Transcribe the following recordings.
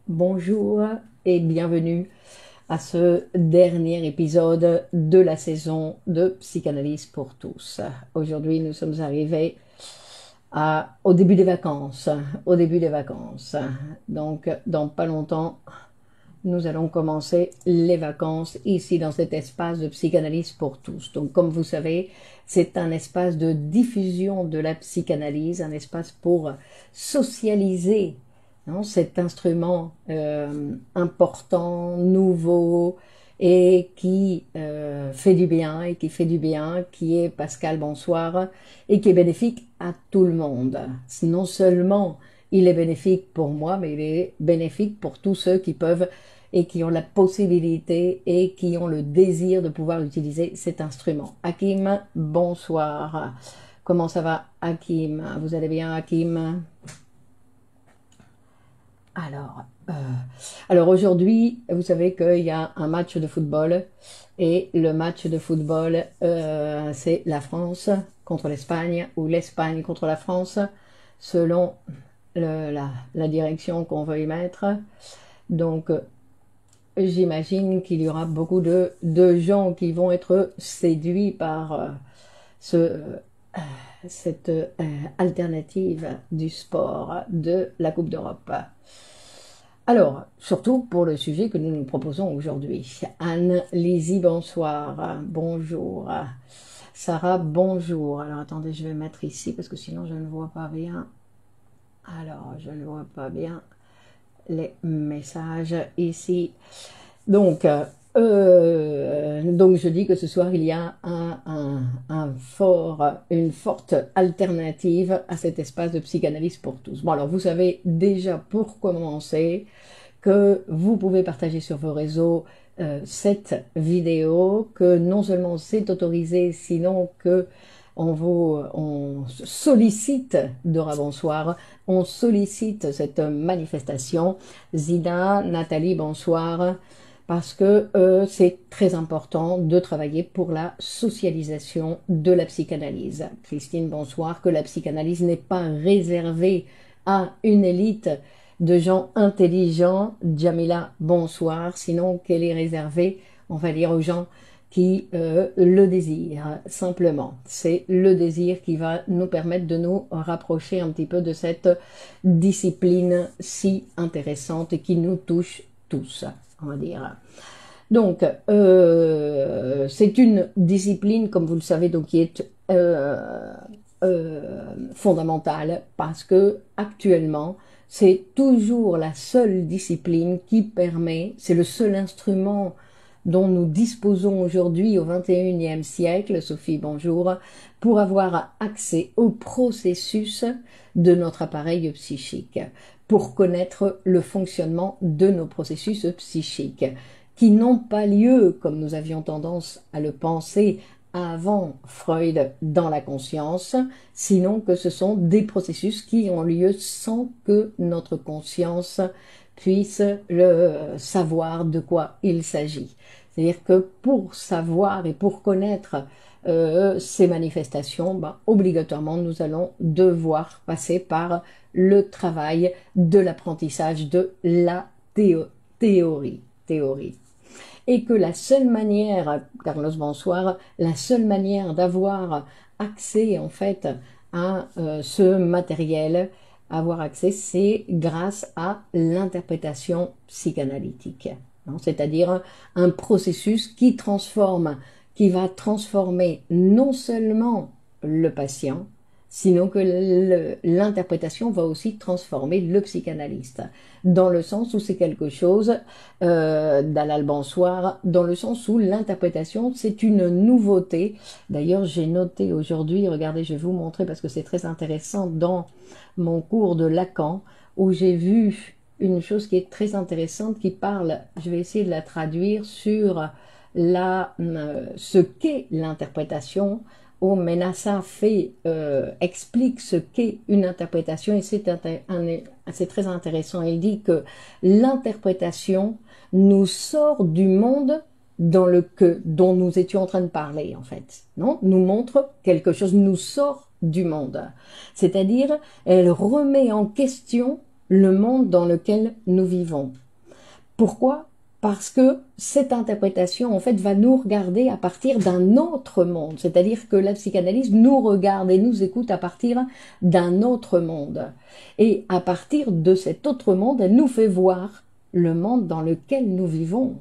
Bonjour et bienvenue à ce dernier épisode de la saison de Psychanalyse pour tous. Aujourd'hui, nous sommes arrivés au début des vacances. Donc, dans pas longtemps, nous allons commencer les vacances ici dans cet espace de Psychanalyse pour tous. Donc, comme vous savez, c'est un espace de diffusion de la psychanalyse, un espace pour socialiser cet instrument important, nouveau et qui fait du bien qui est Pascal Bonsoir et qui est bénéfique à tout le monde. Non seulement il est bénéfique pour moi, mais il est bénéfique pour tous ceux qui peuvent et qui ont la possibilité et qui ont le désir de pouvoir utiliser cet instrument. Hakim, bonsoir. Comment ça va, Hakim? Vous allez bien, Hakim? Alors aujourd'hui, vous savez qu'il y a un match de football et le match de football, c'est la France contre l'Espagne ou l'Espagne contre la France, selon la direction qu'on veut y mettre. Donc, j'imagine qu'il y aura beaucoup de gens qui vont être séduits par cette alternative du sport de la Coupe d'Europe. Alors, surtout pour le sujet que nous nous proposons aujourd'hui. Anne-Lizzie, bonsoir. Bonjour. Sarah, bonjour. Alors, attendez, je vais mettre ici parce que sinon je ne vois pas bien. Alors, je ne vois pas bien les messages ici. Donc je dis que ce soir, il y a une forte alternative à cet espace de psychanalyse pour tous. Bon, alors vous savez déjà pour commencer que vous pouvez partager sur vos réseaux cette vidéo, que non seulement c'est autorisé, sinon que on sollicite, Dora bonsoir, on sollicite cette manifestation. Zida, Nathalie, bonsoir, parce que c'est très important de travailler pour la socialisation de la psychanalyse. Christine, bonsoir, que la psychanalyse n'est pas réservée à une élite de gens intelligents. Jamila, bonsoir, sinon qu'elle est réservée, on va dire, aux gens qui le désirent, simplement. C'est le désir qui va nous permettre de nous rapprocher un petit peu de cette discipline si intéressante et qui nous touche tous, on va dire. Donc, c'est une discipline, comme vous le savez, donc, qui est fondamentale parce que actuellement, c'est toujours la seule discipline qui permet, c'est le seul instrument dont nous disposons aujourd'hui au XXIe siècle, Sophie, bonjour, pour avoir accès au processus de notre appareil psychique, pour connaître le fonctionnement de nos processus psychiques, qui n'ont pas lieu, comme nous avions tendance à le penser avant Freud, dans la conscience, sinon que ce sont des processus qui ont lieu sans que notre conscience puisse savoir de quoi il s'agit. C'est-à-dire que pour savoir et pour connaître ces manifestations, obligatoirement, nous allons devoir passer par le travail de l'apprentissage de la théorie. Et que la seule manière, Carlos, bonsoir, la seule manière d'avoir accès, en fait, à ce matériel, avoir accès, c'est grâce à l'interprétation psychanalytique. C'est-à-dire un processus qui va transformer non seulement le patient, sinon que l'interprétation va aussi transformer le psychanalyste, dans le sens où c'est quelque chose, Dalal bonsoir, dans le sens où l'interprétation c'est une nouveauté. D'ailleurs j'ai noté aujourd'hui, regardez, je vais vous montrer parce que c'est très intéressant dans mon cours de Lacan, où j'ai vu une chose qui est très intéressante, qui parle, je vais essayer de la traduire sur ce qu'est l'interprétation, où Menassa explique ce qu'est une interprétation, et c'est très intéressant. Il dit que l'interprétation nous sort du monde dont nous étions en train de parler, en fait. Non, nous montre quelque chose, nous sort du monde. C'est-à-dire, elle remet en question le monde dans lequel nous vivons. Pourquoi? Parce que cette interprétation, en fait, va nous regarder à partir d'un autre monde. C'est-à-dire que la psychanalyse nous regarde et nous écoute à partir d'un autre monde. Et à partir de cet autre monde, elle nous fait voir le monde dans lequel nous vivons.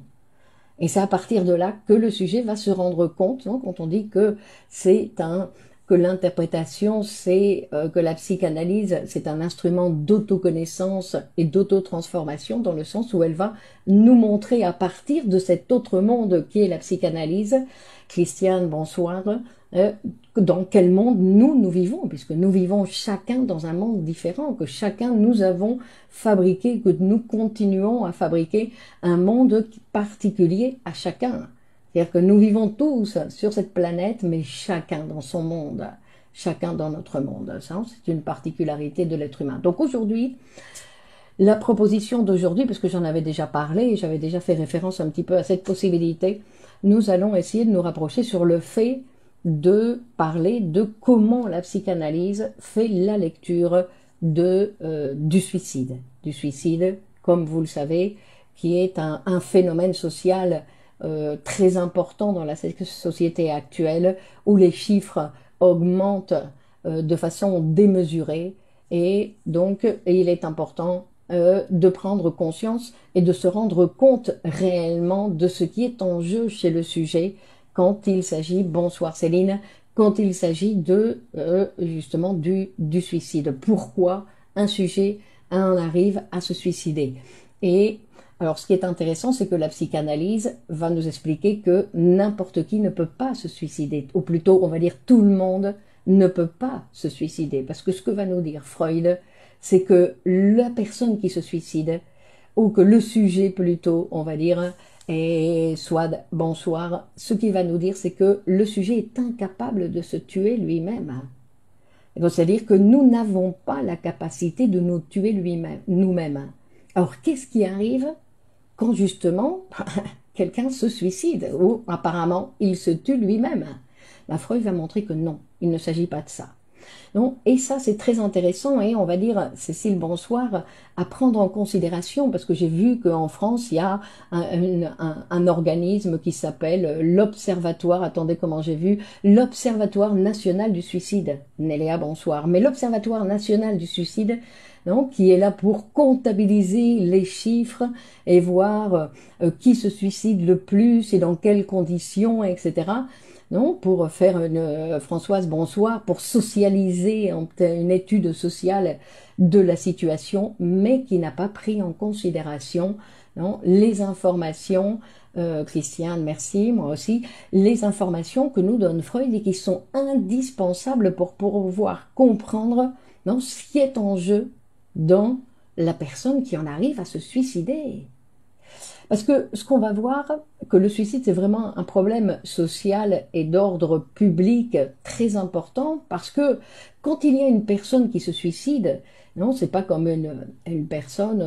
Et c'est à partir de là que le sujet va se rendre compte, non, quand on dit que que l'interprétation, que la psychanalyse, c'est un instrument d'autoconnaissance et d'autotransformation, dans le sens où elle va nous montrer à partir de cet autre monde qui est la psychanalyse. Christiane, bonsoir. Dans quel monde nous vivons, puisque nous vivons chacun dans un monde différent, que chacun nous avons fabriqué, que nous continuons à fabriquer un monde particulier à chacun. C'est-à-dire que nous vivons tous sur cette planète, mais chacun dans son monde, chacun dans notre monde. Ça, c'est une particularité de l'être humain. Donc aujourd'hui, la proposition d'aujourd'hui, parce que j'en avais déjà parlé, j'avais déjà fait référence un petit peu à cette possibilité, nous allons essayer de nous rapprocher sur le fait de parler de comment la psychanalyse fait la lecture du suicide. Du suicide, comme vous le savez, qui est un phénomène social très important dans la société actuelle, où les chiffres augmentent de façon démesurée, et donc il est important de prendre conscience et de se rendre compte réellement de ce qui est en jeu chez le sujet quand il s'agit, bonsoir Céline, quand il s'agit de justement du suicide. Pourquoi un sujet en arrive à se suicider? Et alors ce qui est intéressant, c'est que la psychanalyse va nous expliquer que n'importe qui ne peut pas se suicider, ou plutôt on va dire tout le monde ne peut pas se suicider, parce que ce que va nous dire Freud, c'est que la personne qui se suicide, ou que le sujet plutôt, on va dire, et soit bonsoir, ce qu'il va nous dire, c'est que le sujet est incapable de se tuer lui-même. C'est-à-dire que nous n'avons pas la capacité de nous tuer nous-mêmes. Alors, qu'est-ce qui arrive quand justement quelqu'un se suicide, ou apparemment il se tue lui-même? Freud va montrer que non, il ne s'agit pas de ça. Non, et ça, c'est très intéressant, et on va dire, Cécile, bonsoir, à prendre en considération, parce que j'ai vu qu'en France, il y a un organisme qui s'appelle l'Observatoire, attendez comment j'ai vu, l'Observatoire National du Suicide. Néléa, bonsoir. Mais l'Observatoire National du Suicide, non, qui est là pour comptabiliser les chiffres et voir qui se suicide le plus et dans quelles conditions, etc., non, pour faire Françoise, bonsoir, pour socialiser une étude sociale de la situation, mais qui n'a pas pris en considération, non, les informations, Christiane, merci, moi aussi, les informations que nous donne Freud et qui sont indispensables pour pouvoir comprendre, non, ce qui est en jeu dans la personne qui en arrive à se suicider. Parce que ce qu'on va voir, que le suicide c'est vraiment un problème social et d'ordre public très important, parce que quand il y a une personne qui se suicide, non, c'est pas comme une personne,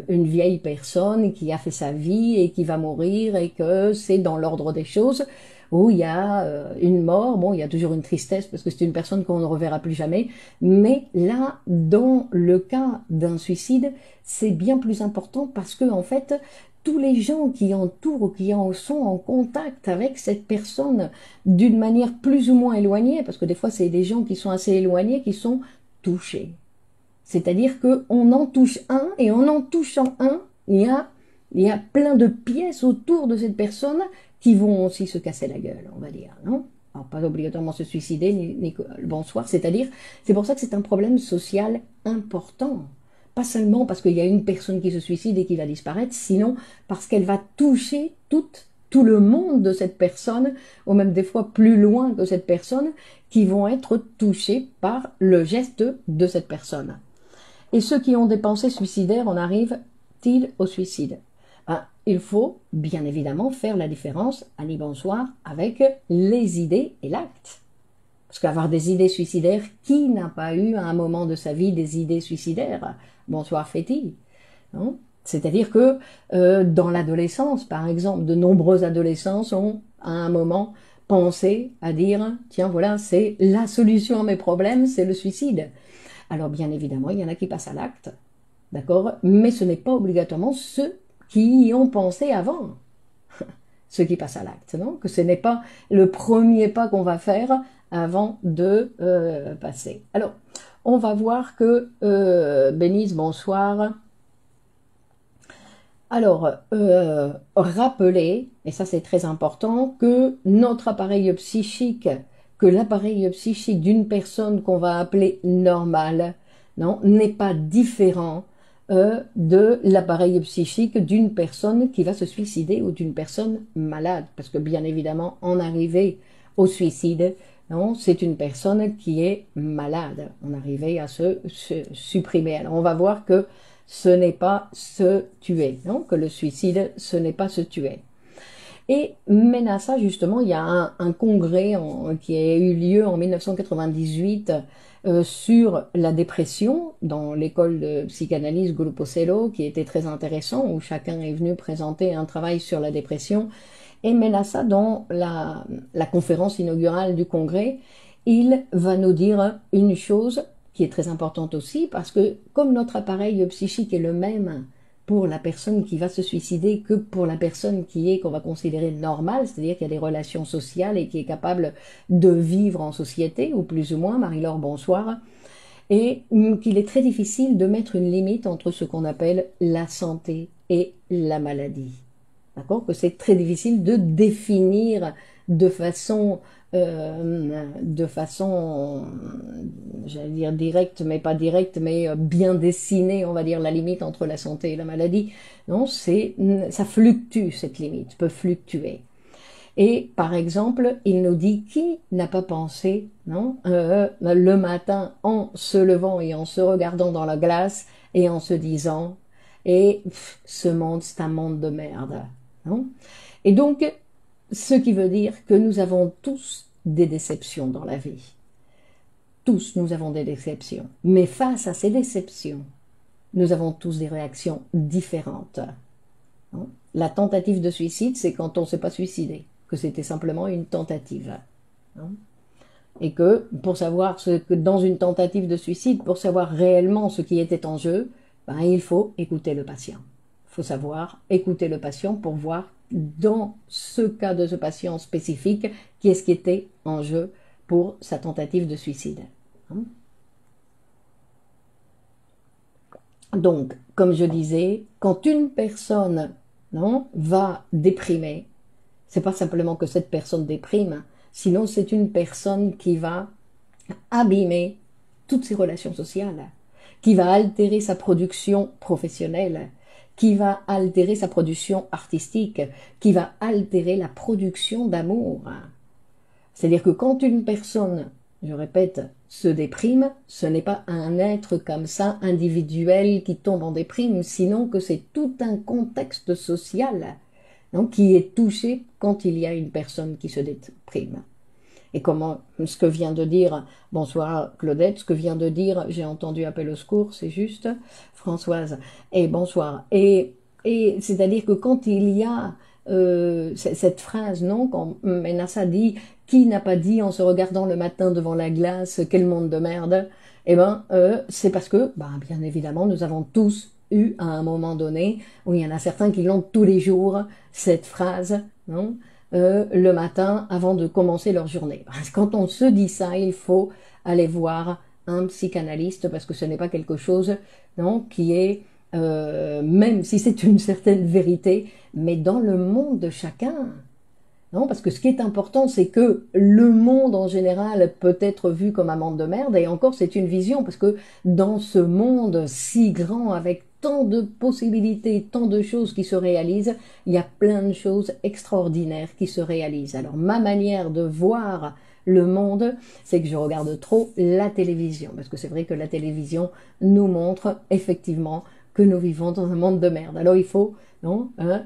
une vieille personne qui a fait sa vie et qui va mourir et que c'est dans l'ordre des choses, où il y a une mort, bon, il y a toujours une tristesse parce que c'est une personne qu'on ne reverra plus jamais, mais là, dans le cas d'un suicide, c'est bien plus important parce que, en fait, tous les gens qui entourent ou qui en sont en contact avec cette personne d'une manière plus ou moins éloignée, parce que des fois, c'est des gens qui sont assez éloignés qui sont touchés. C'est-à-dire qu'on en touche un, et en touchant un, il y a plein de pièces autour de cette personne qui vont aussi se casser la gueule, on va dire, non? Alors, pas obligatoirement se suicider, ni bonsoir, c'est-à-dire, c'est pour ça que c'est un problème social important. Pas seulement parce qu'il y a une personne qui se suicide et qui va disparaître, sinon parce qu'elle va toucher tout le monde de cette personne, ou même des fois plus loin que cette personne, qui vont être touchés par le geste de cette personne. Et ceux qui ont des pensées suicidaires en arrivent-ils au suicide? Il faut bien évidemment faire la différence, Annie bonsoir, avec les idées et l'acte. Parce qu'avoir des idées suicidaires, qui n'a pas eu à un moment de sa vie des idées suicidaires? Bonsoir Féti. C'est-à-dire que dans l'adolescence, par exemple, de nombreux adolescents ont à un moment pensé à dire « Tiens, voilà, c'est la solution à mes problèmes, c'est le suicide ». Alors bien évidemment, il y en a qui passent à l'acte. d'accord? Mais ce n'est pas obligatoirement ceux qui y ont pensé avant, ceux qui passent à l'acte, non? Que ce n'est pas le premier pas qu'on va faire avant de passer. Alors, on va voir que, Bénice, bonsoir. Alors, rappeler, et ça c'est très important, que notre appareil psychique, que l'appareil psychique d'une personne qu'on va appeler normale, non, n'est pas différent de l'appareil psychique d'une personne qui va se suicider ou d'une personne malade. Parce que bien évidemment, en arriver au suicide, non, c'est une personne qui est malade. On arrivait à se supprimer. Alors on va voir que ce n'est pas se tuer, non, que le suicide, ce n'est pas se tuer. Et maintenant ça, justement, il y a un congrès qui a eu lieu en 1998 sur la dépression dans l'école de psychanalyse Gruppo Selo, qui était très intéressant, où chacun est venu présenter un travail sur la dépression. Et Menassa, dans la conférence inaugurale du congrès, il va nous dire une chose qui est très importante aussi, parce que comme notre appareil psychique est le même pour la personne qui va se suicider que pour la personne qu'on va considérer normale, c'est-à-dire qui a des relations sociales et qui est capable de vivre en société, ou plus ou moins, Marie-Laure, bonsoir, et qu'il est très difficile de mettre une limite entre ce qu'on appelle la santé et la maladie. D'accord? Que c'est très difficile de définir de façon, j'allais dire directe, mais pas directe, mais bien dessinée, on va dire, la limite entre la santé et la maladie. Non, ça fluctue, cette limite, peut fluctuer. Et par exemple, il nous dit qui n'a pas pensé, non, le matin en se levant et en se regardant dans la glace et en se disant, ce monde, c'est un monde de merde. Non? Et donc, ce qui veut dire que nous avons tous des déceptions dans la vie. Tous, nous avons des déceptions. Mais face à ces déceptions, nous avons tous des réactions différentes. Non? La tentative de suicide, c'est quand on ne s'est pas suicidé, que c'était simplement une tentative. Non? Et que pour savoir que dans une tentative de suicide, pour savoir réellement ce qui était en jeu, ben, il faut écouter le patient. Il faut savoir écouter le patient pour voir dans ce cas de ce patient spécifique qu'est-ce qui était en jeu pour sa tentative de suicide. Donc, comme je disais, quand une personne va déprimer, c'est pas simplement que cette personne déprime, sinon c'est une personne qui va abîmer toutes ses relations sociales, qui va altérer sa production professionnelle, qui va altérer sa production artistique, qui va altérer la production d'amour. C'est-à-dire que quand une personne, je répète, se déprime, ce n'est pas un être comme ça, individuel, qui tombe en déprime, sinon que c'est tout un contexte social qui est touché quand il y a une personne qui se déprime. Et comment ce que vient de dire, bonsoir Claudette, ce que vient de dire, j'ai entendu appel au secours, c'est juste, Françoise, et bonsoir. Et c'est-à-dire que quand il y a cette phrase, non, quand Menassa dit, qui n'a pas dit en se regardant le matin devant la glace, quel monde de merde, eh ben, c'est parce que, bien évidemment, nous avons tous eu à un moment donné, où il y en a certains qui l'ont tous les jours, cette phrase, non, le matin avant de commencer leur journée. Quand on se dit ça, il faut aller voir un psychanalyste parce que ce n'est pas quelque chose qui est, même si c'est une certaine vérité, mais dans le monde de chacun. Non, parce que ce qui est important, c'est que le monde en général peut être vu comme un monde de merde, et encore c'est une vision, parce que dans ce monde si grand, avec tant de possibilités, tant de choses qui se réalisent, il y a plein de choses extraordinaires qui se réalisent. Alors ma manière de voir le monde, c'est que je regarde trop la télévision, parce que c'est vrai que la télévision nous montre effectivement que nous vivons dans un monde de merde. Alors il faut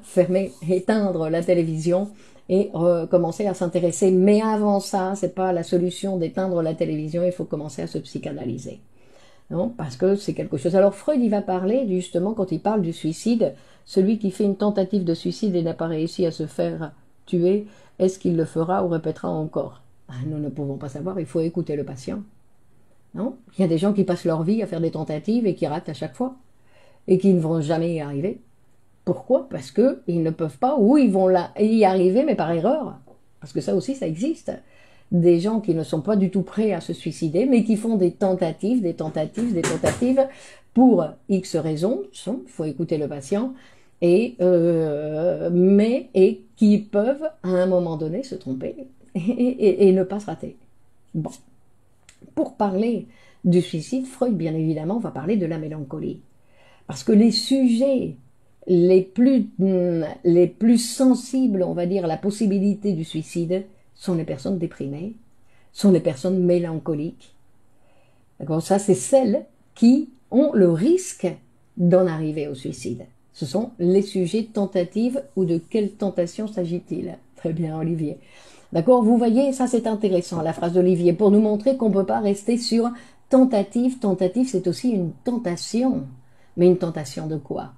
fermer, éteindre la télévision, et commencer à s'intéresser. Mais avant ça, c'est pas la solution d'éteindre la télévision, il faut commencer à se psychanalyser. Non, parce que c'est quelque chose. Alors Freud, il va parler, justement, quand il parle du suicide, celui qui fait une tentative de suicide et n'a pas réussi à se faire tuer, est-ce qu'il le fera ou répétera encore? Nous ne pouvons pas savoir, il faut écouter le patient. Non, il y a des gens qui passent leur vie à faire des tentatives et qui ratent à chaque fois. et qui ne vont jamais y arriver. Pourquoi? Parce qu'ils ne peuvent pas, ou ils vont y arriver, mais par erreur. Parce que ça aussi, ça existe. Des gens qui ne sont pas du tout prêts à se suicider, mais qui font des tentatives, pour X raisons. Il faut écouter le patient, et qui peuvent, à un moment donné, se tromper et ne pas se rater. Bon. Pour parler du suicide, Freud, bien évidemment, va parler de la mélancolie. Parce que les sujets les plus sensibles, on va dire, à la possibilité du suicide, sont les personnes déprimées, sont les personnes mélancoliques. D'accord, ça, c'est celles qui ont le risque d'en arriver au suicide. Ce sont les sujets tentatives, ou de quelle tentation s'agit-il? Très bien, Olivier. D'accord, vous voyez, ça c'est intéressant, la phrase d'Olivier, pour nous montrer qu'on ne peut pas rester sur tentative. Tentative, c'est aussi une tentation. Mais une tentation de quoi?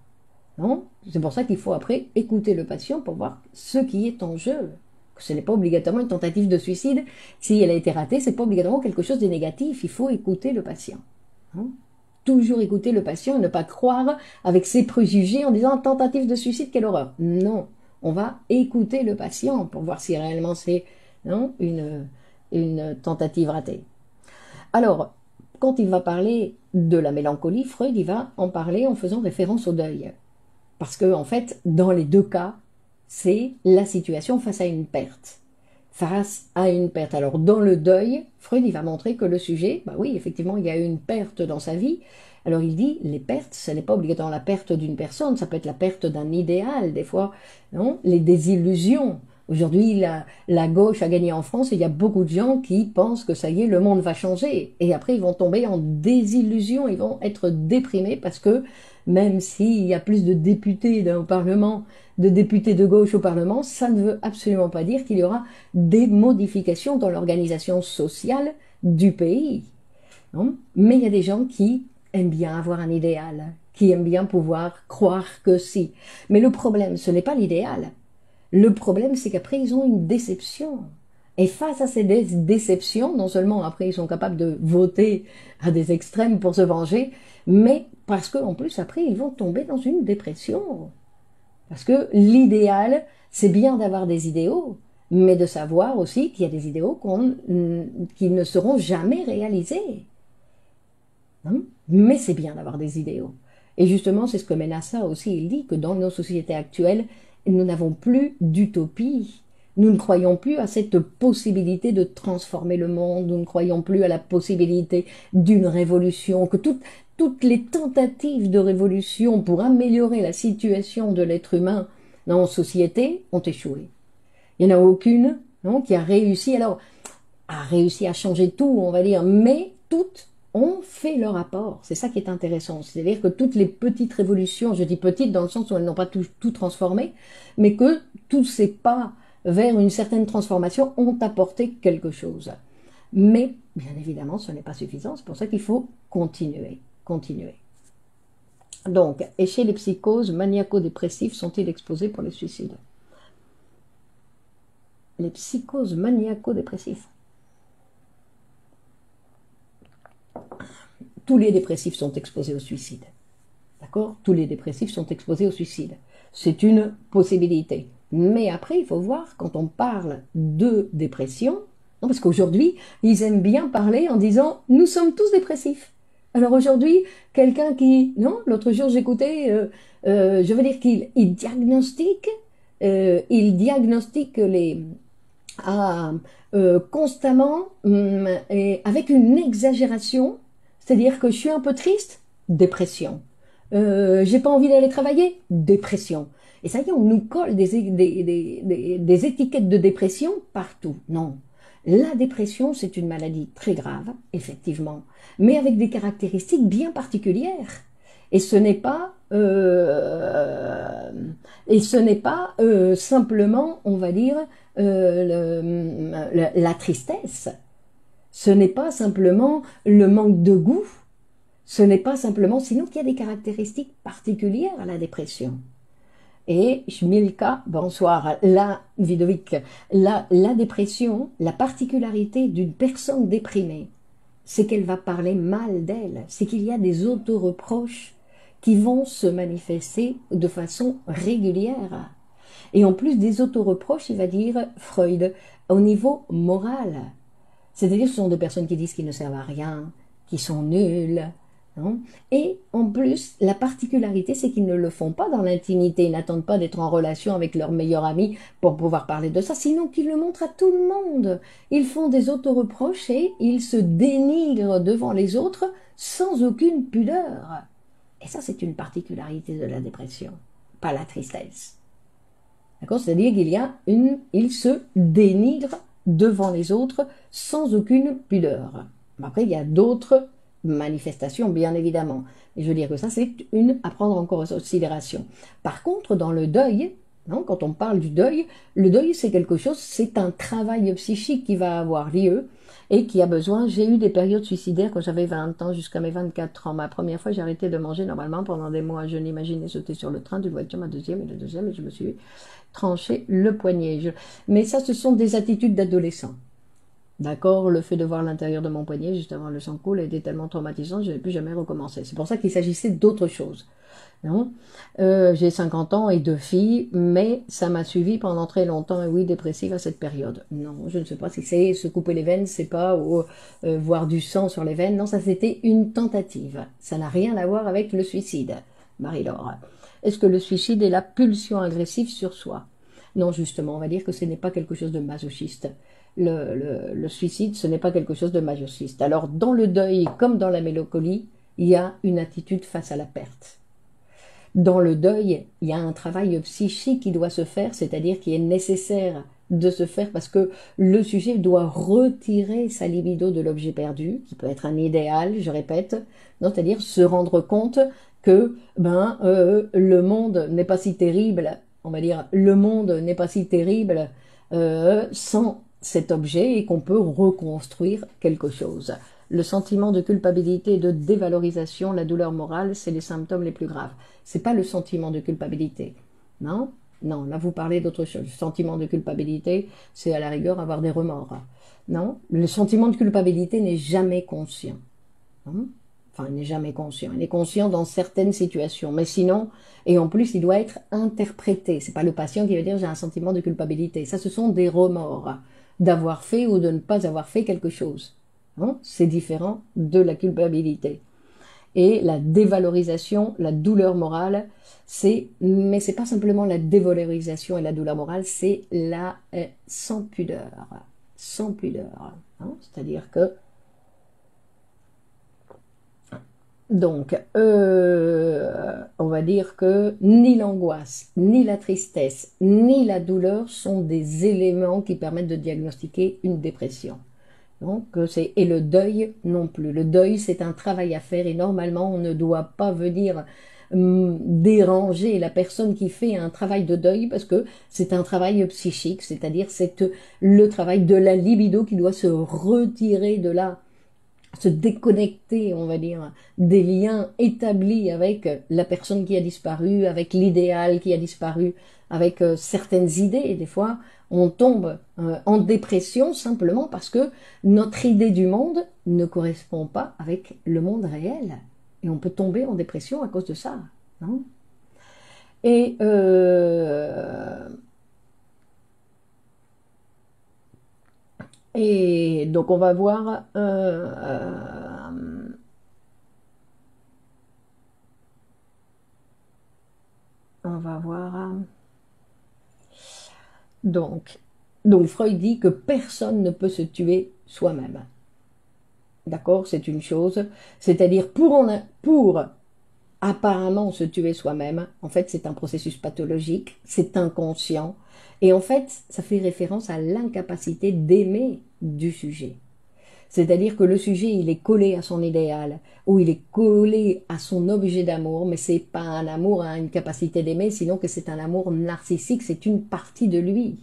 Non? C'est pour ça qu'il faut après écouter le patient pour voir ce qui est en jeu. Ce n'est pas obligatoirement une tentative de suicide. Si elle a été ratée, c'est pas obligatoirement quelque chose de négatif. Il faut écouter le patient. Hein? Toujours écouter le patient et ne pas croire avec ses préjugés en disant tentative de suicide, quelle horreur. Non, on va écouter le patient pour voir si réellement c'est une tentative ratée. Alors, quand il va parler de la mélancolie, Freud, il va en parler en faisant référence au deuil. Parce que, en fait, dans les deux cas, c'est la situation face à une perte. Face à une perte. Alors, dans le deuil, Freud, il va montrer que le sujet, bah oui, effectivement, il y a eu une perte dans sa vie. Alors, il dit, les pertes, ce n'est pas obligatoirement la perte d'une personne, ça peut être la perte d'un idéal, des fois, non? Les désillusions. Aujourd'hui, la gauche a gagné en France et il y a beaucoup de gens qui pensent que ça y est, le monde va changer. Et après, ils vont tomber en désillusion, ils vont être déprimés parce que même s'il y a plus de députés au Parlement, de députés de gauche au Parlement, ça ne veut absolument pas dire qu'il y aura des modifications dans l'organisation sociale du pays. Non? Mais il y a des gens qui aiment bien avoir un idéal, qui aiment bien pouvoir croire que si. Mais le problème, ce n'est pas l'idéal. Le problème, c'est qu'après, ils ont une déception. Et face à ces déceptions, non seulement après, ils sont capables de voter à des extrêmes pour se venger, mais parce qu'en plus, après, ils vont tomber dans une dépression. Parce que l'idéal, c'est bien d'avoir des idéaux, mais de savoir aussi qu'il y a des idéaux qui ne seront jamais réalisés. Hein? Mais c'est bien d'avoir des idéaux. Et justement, c'est ce que Menassa aussi, il dit, que dans nos sociétés actuelles, nous n'avons plus d'utopie. Nous ne croyons plus à cette possibilité de transformer le monde, nous ne croyons plus à la possibilité d'une révolution, que toutes les tentatives de révolution pour améliorer la situation de l'être humain dans la société ont échoué. Il n'y en a aucune qui a réussi, alors, a réussi à changer tout, on va dire, mais toutes ont fait leur apport. C'est ça qui est intéressant. C'est-à-dire que toutes les petites révolutions, je dis petites dans le sens où elles n'ont pas tout transformé, mais que tous ces pas vers une certaine transformation ont apporté quelque chose. Mais, bien évidemment, ce n'est pas suffisant. C'est pour ça qu'il faut continuer. Donc, et chez les psychoses maniaco-dépressifs sont-ils exposés pour les suicides? Les psychoses maniaco-dépressifs. Tous les dépressifs sont exposés au suicide. D'accord? Tous les dépressifs sont exposés au suicide. C'est une possibilité. Mais après, il faut voir, quand on parle de dépression, non, parce qu'aujourd'hui, ils aiment bien parler en disant « nous sommes tous dépressifs ». Alors aujourd'hui, quelqu'un qui... Non, l'autre jour, j'écoutais, je veux dire qu'il diagnostique constamment et avec une exagération. C'est-à-dire que je suis un peu triste, dépression. J'ai pas envie d'aller travailler, dépression. Et ça y est, on nous colle des étiquettes de dépression partout. Non. La dépression, c'est une maladie très grave, effectivement, mais avec des caractéristiques bien particulières. Et ce n'est pas, simplement, on va dire, la tristesse. Ce n'est pas simplement le manque de goût. Ce n'est pas simplement, sinon qu'il y a des caractéristiques particulières à la dépression. Et Schmilka, bonsoir, Vidovic, la dépression, la particularité d'une personne déprimée, c'est qu'elle va parler mal d'elle, c'est qu'il y a des autoreproches qui vont se manifester de façon régulière. Et en plus des autoreproches, il va dire Freud, au niveau moral. C'est-à-dire que ce sont des personnes qui disent qu'ils ne servent à rien, qui sont nuls. Non. Et en plus, la particularité, c'est qu'ils ne le font pas dans l'intimité. Ils n'attendent pas d'être en relation avec leur meilleur ami pour pouvoir parler de ça, sinon qu'ils le montrent à tout le monde. Ils font des autoreproches et ils se dénigrent devant les autres sans aucune pudeur. Et ça, c'est une particularité de la dépression, pas la tristesse. D'accord? C'est-à-dire il se dénigre devant les autres sans aucune pudeur. Après, il y a d'autres manifestations, bien évidemment. Et je veux dire que ça, c'est une à prendre en considération. Par contre, dans le deuil, non, quand on parle du deuil, le deuil, c'est quelque chose, c'est un travail psychique qui va avoir lieu et qui a besoin. J'ai eu des périodes suicidaires quand j'avais 20 ans jusqu'à mes 24 ans. Ma première fois, j'ai arrêté de manger normalement pendant des mois. Je n'imaginais sauter sur le train d'une voiture, ma deuxième, et je me suis tranché le poignet. Mais ça, ce sont des attitudes d'adolescent. D'accord, le fait de voir l'intérieur de mon poignet juste avant le sang coule était tellement traumatisant, je n'ai plus jamais recommencé. C'est pour ça qu'il s'agissait d'autre chose. Non, j'ai 50 ans et 2 filles, mais ça m'a suivi pendant très longtemps, et oui, dépressive à cette période. Non, je ne sais pas si c'est se couper les veines, c'est pas, ou voir du sang sur les veines. Non, ça c'était une tentative. Ça n'a rien à voir avec le suicide, Marie-Laure. Est-ce que le suicide est la pulsion agressive sur soi? Non, justement, on va dire que ce n'est pas quelque chose de masochiste. Le suicide, ce n'est pas quelque chose de masochiste. Alors, dans le deuil, comme dans la mélancolie, il y a une attitude face à la perte. Dans le deuil, il y a un travail psychique qui doit se faire, c'est-à-dire qui est nécessaire de se faire parce que le sujet doit retirer sa libido de l'objet perdu, qui peut être un idéal, je répète, c'est-à-dire se rendre compte que le monde n'est pas si terrible, on va dire, le monde n'est pas si terrible sans cet objet et qu'on peut reconstruire quelque chose. Le sentiment de culpabilité et de dévalorisation, la douleur morale, c'est les symptômes les plus graves. C'est pas le sentiment de culpabilité, non? Non, là vous parlez d'autre chose. Le sentiment de culpabilité, c'est à la rigueur avoir des remords. Non? Le sentiment de culpabilité n'est jamais conscient. Non? Enfin, il n'est jamais conscient. Il est conscient dans certaines situations, mais sinon, et en plus, il doit être interprété. C'est pas le patient qui va dire j'ai un sentiment de culpabilité. Ça, ce sont des remords d'avoir fait ou de ne pas avoir fait quelque chose. C'est différent de la culpabilité. Et la dévalorisation, la douleur morale, mais c'est pas simplement la dévalorisation et la douleur morale, c'est la sans pudeur. Sans pudeur. C'est-à-dire que donc, on va dire que ni l'angoisse, ni la tristesse, ni la douleur sont des éléments qui permettent de diagnostiquer une dépression. Donc, et le deuil non plus. Le deuil, c'est un travail à faire et normalement, on ne doit pas venir déranger la personne qui fait un travail de deuil parce que c'est un travail psychique, c'est-à-dire c'est le travail de la libido qui doit se retirer de là, se déconnecter, on va dire, des liens établis avec la personne qui a disparu, avec l'idéal qui a disparu, avec certaines idées. Et des fois, on tombe en dépression simplement parce que notre idée du monde ne correspond pas avec le monde réel. Et on peut tomber en dépression à cause de ça. Non? Et donc on va voir donc Freud dit que personne ne peut se tuer soi-même. D'accord, c'est une chose. C'est-à-dire pour apparemment se tuer soi-même, en fait c'est un processus pathologique, c'est inconscient. Et en fait, ça fait référence à l'incapacité d'aimer du sujet. C'est-à-dire que le sujet, il est collé à son idéal, ou il est collé à son objet d'amour, mais c'est pas un amour à une capacité d'aimer, sinon que c'est un amour narcissique, c'est une partie de lui.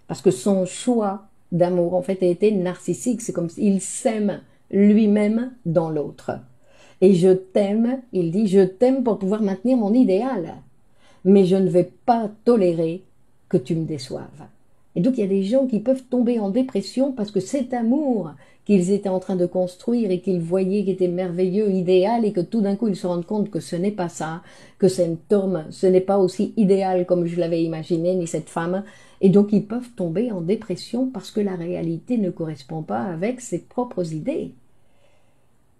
Parce que son choix d'amour, en fait, a été narcissique, c'est comme s'il s'aime lui-même dans l'autre. Et je t'aime, il dit, je t'aime pour pouvoir maintenir mon idéal, mais je ne vais pas tolérer que tu me déçoives. Et donc il y a des gens qui peuvent tomber en dépression parce que cet amour qu'ils étaient en train de construire et qu'ils voyaient qui était merveilleux, idéal, et que tout d'un coup ils se rendent compte que ce n'est pas ça, que cet homme, ce n'est pas aussi idéal comme je l'avais imaginé, ni cette femme, et donc ils peuvent tomber en dépression parce que la réalité ne correspond pas avec ses propres idées.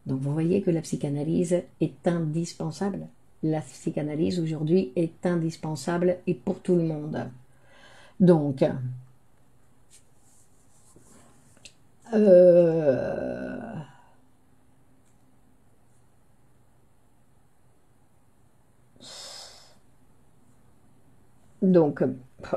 Donc vous voyez que la psychanalyse est indispensable. La psychanalyse aujourd'hui est indispensable et pour tout le monde. Donc, donc,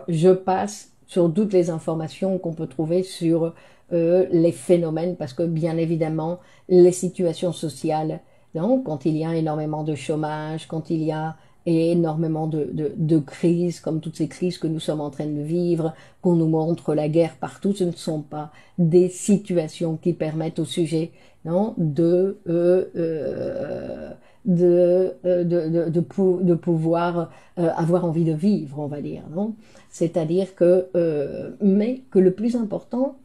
je passe sur toutes les informations qu'on peut trouver sur les phénomènes, parce que bien évidemment, les situations sociales, non, quand il y a énormément de chômage, quand il y a énormément de crises, comme toutes ces crises que nous sommes en train de vivre, qu'on nous montre la guerre partout, ce ne sont pas des situations qui permettent au sujet, non, de pouvoir avoir envie de vivre, on va dire, non? C'est-à-dire que, mais que le plus important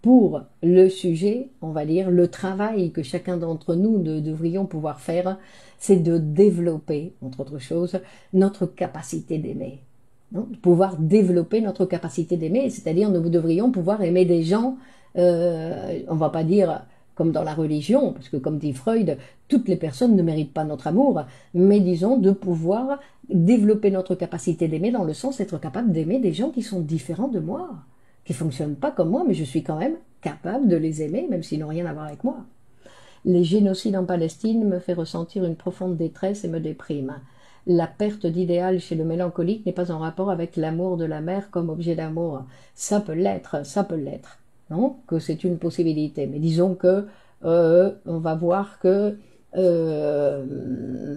pour le sujet, on va dire, le travail que chacun d'entre nous devrions pouvoir faire, c'est de développer, entre autres choses, notre capacité d'aimer. Pouvoir développer notre capacité d'aimer, c'est-à-dire nous devrions pouvoir aimer des gens, on ne va pas dire comme dans la religion, parce que comme dit Freud, toutes les personnes ne méritent pas notre amour, mais disons de pouvoir développer notre capacité d'aimer dans le sens d'être capable d'aimer des gens qui sont différents de moi, qui ne fonctionnent pas comme moi, mais je suis quand même capable de les aimer, même s'ils n'ont rien à voir avec moi. Les génocides en Palestine me fait ressentir une profonde détresse et me déprime. La perte d'idéal chez le mélancolique n'est pas en rapport avec l'amour de la mère comme objet d'amour. Ça peut l'être, ça peut l'être. Non, que c'est une possibilité. Mais disons que on va voir que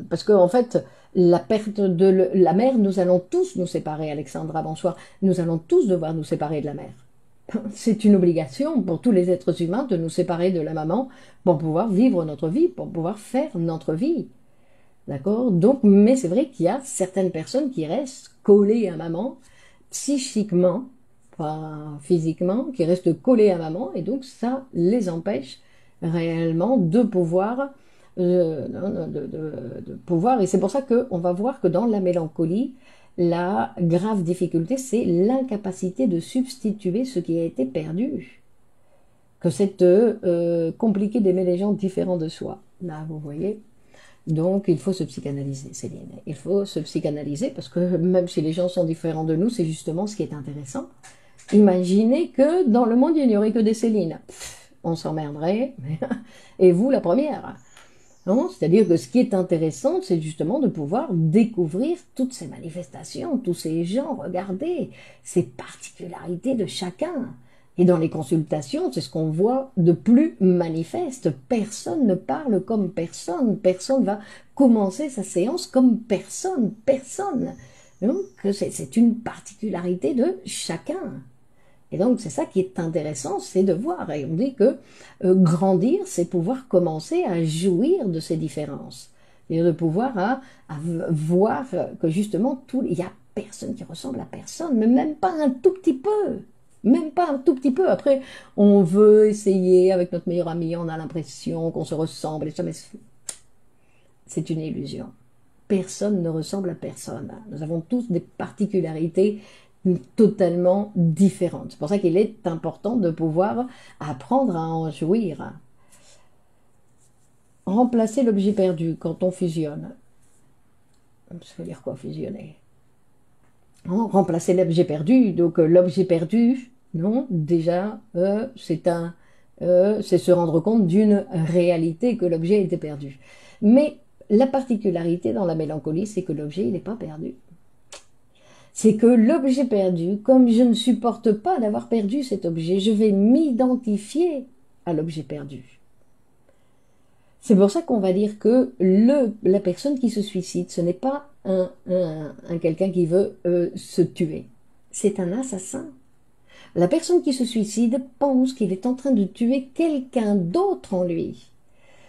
parce que en fait la perte de la mère, nous allons tous nous séparer. Alexandra, bonsoir. Nous allons tous devoir nous séparer de la mère. C'est une obligation pour tous les êtres humains de nous séparer de la maman pour pouvoir vivre notre vie, pour pouvoir faire notre vie. D'accord? Donc, mais c'est vrai qu'il y a certaines personnes qui restent collées à maman, psychiquement, pas physiquement, qui restent collées à maman, et donc ça les empêche réellement de pouvoir, de pouvoir, et c'est pour ça qu'on va voir que dans la mélancolie, la grave difficulté, c'est l'incapacité de substituer ce qui a été perdu. Que c'est compliqué d'aimer les gens différents de soi. Là, vous voyez. Donc, il faut se psychanalyser, Céline. Il faut se psychanalyser parce que même si les gens sont différents de nous, c'est justement ce qui est intéressant. Imaginez que dans le monde, il n'y aurait que des Célines. On s'emmerderait. Et vous, la première. C'est-à-dire que ce qui est intéressant, c'est justement de pouvoir découvrir toutes ces manifestations, tous ces gens, regarder ces particularités de chacun. Et dans les consultations, c'est ce qu'on voit de plus manifeste. Personne ne parle comme personne. Personne va commencer sa séance comme personne. Personne. Donc, c'est une particularité de chacun. Et donc, c'est ça qui est intéressant, c'est de voir. Et on dit que grandir, c'est pouvoir commencer à jouir de ces différences. C'est-à-dire de pouvoir à voir que justement, il n'y a personne qui ressemble à personne, mais même pas un tout petit peu. Même pas un tout petit peu. Après, on veut essayer avec notre meilleur ami, on a l'impression qu'on se ressemble. Mais c'est une illusion. Personne ne ressemble à personne. Nous avons tous des particularités totalement différentes. C'est pour ça qu'il est important de pouvoir apprendre à en jouir. Remplacer l'objet perdu quand on fusionne. Ça veut dire quoi, fusionner? Remplacer l'objet perdu. Donc l'objet perdu, non, déjà, c'est se rendre compte d'une réalité que l'objet était perdu. Mais la particularité dans la mélancolie, c'est que l'objet, il n'est pas perdu. C'est que l'objet perdu, comme je ne supporte pas d'avoir perdu cet objet, je vais m'identifier à l'objet perdu. C'est pour ça qu'on va dire que la personne qui se suicide, ce n'est pas quelqu'un qui veut se tuer. C'est un assassin. La personne qui se suicide pense qu'il est en train de tuer quelqu'un d'autre en lui.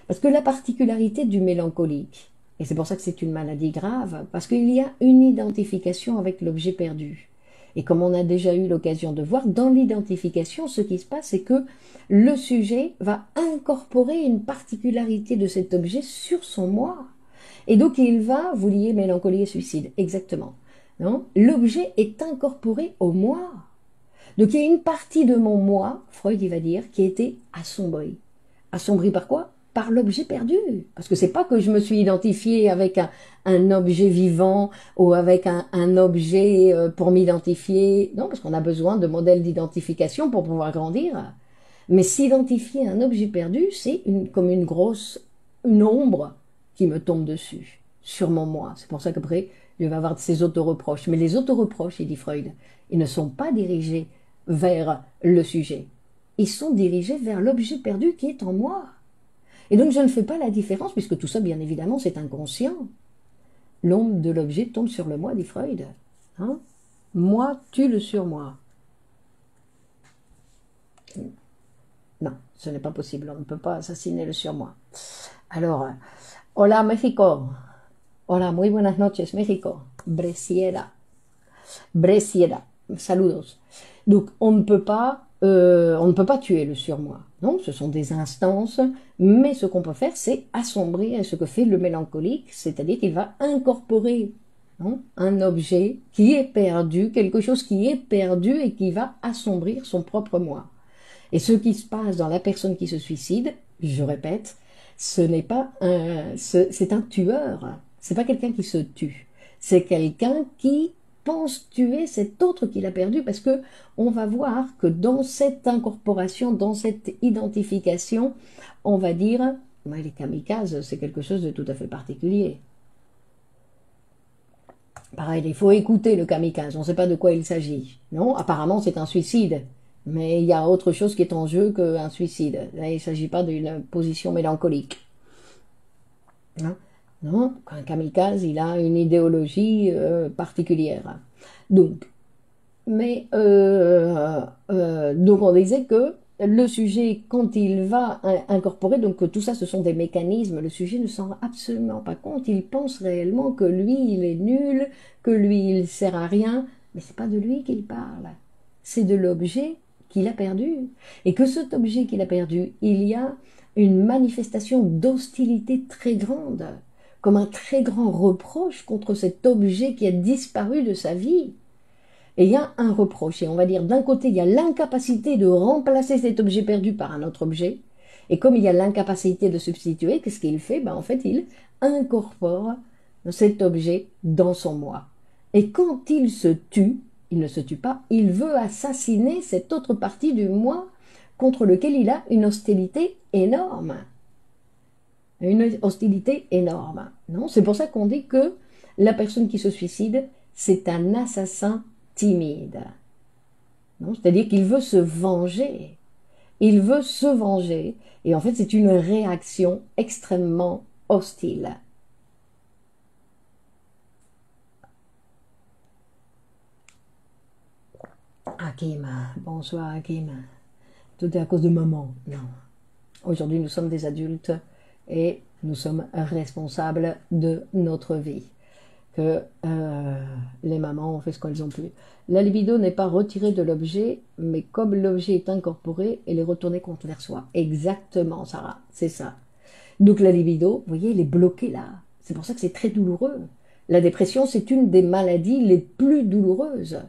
Parce que la particularité du mélancolique, et c'est pour ça que c'est une maladie grave, parce qu'il y a une identification avec l'objet perdu. Et comme on a déjà eu l'occasion de voir, dans l'identification, ce qui se passe, c'est que le sujet va incorporer une particularité de cet objet sur son moi. Et donc il va, vous liez mélancolie et suicide, exactement. Non, l'objet est incorporé au moi. Donc il y a une partie de mon moi, Freud il va dire, qui a été assombrie. Assombrie par quoi? Par l'objet perdu. Parce que c'est pas que je me suis identifiée avec un objet vivant ou avec un objet pour m'identifier. Non, parce qu'on a besoin de modèles d'identification pour pouvoir grandir. Mais s'identifier à un objet perdu, c'est comme une ombre qui me tombe dessus, sur mon moi. C'est pour ça qu'après, je vais avoir ces autoreproches. Mais les autoreproches, il dit Freud, ils ne sont pas dirigés vers le sujet. Ils sont dirigés vers l'objet perdu qui est en moi. Et donc je ne fais pas la différence, puisque tout ça, bien évidemment, c'est inconscient. L'ombre de l'objet tombe sur le moi, dit Freud. Hein? Moi tue le surmoi. Non, ce n'est pas possible, on ne peut pas assassiner le surmoi. Alors, hola México. Hola, muy buenas noches, México. Bresiera. Bresiera. Saludos. Donc, on ne peut pas tuer le surmoi. Non, ce sont des instances, mais ce qu'on peut faire, c'est assombrir, et ce que fait le mélancolique, c'est-à-dire qu'il va incorporer un objet qui est perdu, quelque chose qui est perdu et qui va assombrir son propre moi. Et ce qui se passe dans la personne qui se suicide, je répète, ce n'est pas c'est un tueur. C'est pas quelqu'un qui se tue. C'est quelqu'un qui pense tuer cet autre qu'il a perdu, parce que on va voir que dans cette incorporation, dans cette identification, on va dire, les kamikazes, c'est quelque chose de tout à fait particulier. Pareil, il faut écouter le kamikaze, on ne sait pas de quoi il s'agit. Non, apparemment c'est un suicide. Mais il y a autre chose qui est en jeu qu'un suicide. Là, il ne s'agit pas d'une position mélancolique. Non, un kamikaze, il a une idéologie particulière. Donc, donc on disait que le sujet, quand il va incorporer, donc tout ça, ce sont des mécanismes, le sujet ne s'en rend absolument pas compte. Il pense réellement que lui, il est nul, que lui, il sert à rien. Mais c'est pas de lui qu'il parle. C'est de l'objet qu'il a perdu. Et que cet objet qu'il a perdu, il y a une manifestation d'hostilité très grande, comme un très grand reproche contre cet objet qui a disparu de sa vie. Et il y a un reproche, et on va dire d'un côté, il y a l'incapacité de remplacer cet objet perdu par un autre objet, et comme il y a l'incapacité de substituer, qu'est-ce qu'il fait? En fait, il incorpore cet objet dans son moi. Et quand il se tue, il ne se tue pas, il veut assassiner cette autre partie du moi contre lequel il a une hostilité énorme. Une hostilité énorme. Non, c'est pour ça qu'on dit que la personne qui se suicide, c'est un assassin timide. C'est-à-dire qu'il veut se venger. Il veut se venger. Et en fait, c'est une réaction extrêmement hostile. Hakim, bonsoir Hakim. Tout est à cause de maman. Non. Aujourd'hui, nous sommes des adultes et nous sommes responsables de notre vie. Que les mamans ont fait ce qu'elles ont pu. La libido n'est pas retirée de l'objet, mais comme l'objet est incorporé, elle est retournée contre vers soi. Exactement, Sarah, c'est ça. Donc la libido, vous voyez, elle est bloquée là. C'est pour ça que c'est très douloureux. La dépression, c'est une des maladies les plus douloureuses.